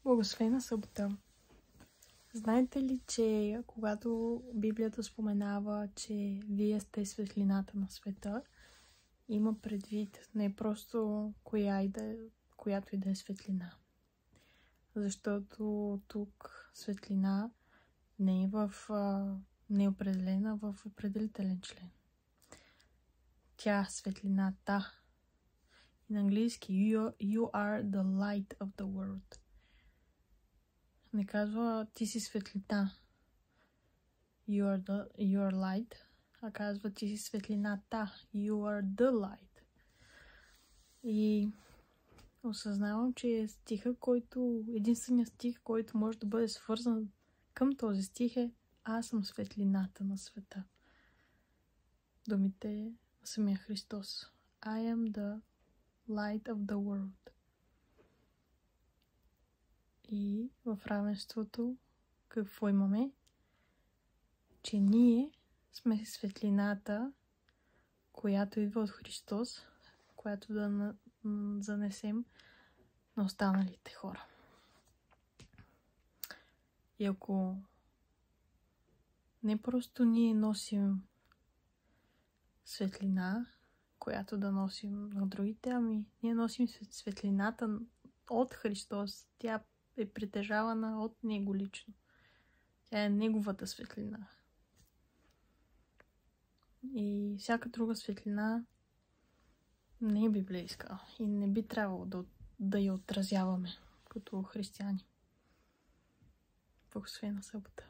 Благословена събота! Знаете ли, че когато Библията споменава, че вие сте светлината на света, има предвид не просто която и да е светлина. Защото тук светлина не е определена в определителен член. Тя светлината. На английски you are the light of the world. Не казва ти си светлина. You are light. А казва ти си светлината. You are the light. И осъзнавам, че единственият стих, който може да бъде свързан към този стих е: аз съм светлината на света. Думите на самия Христос. I am the light of the world. И в равенството какво имаме? Че ние сме светлината, която идва от Христос, която да занесем на останалите хора. И ако не просто ние носим светлина, която да носим на другите, ами ние носим светлината от Христос. Тя е притежавана от Него лично. Тя е Неговата светлина. И всяка друга светлина не е библейска и не би трябвало да я отразяваме като християни. Благословена събота!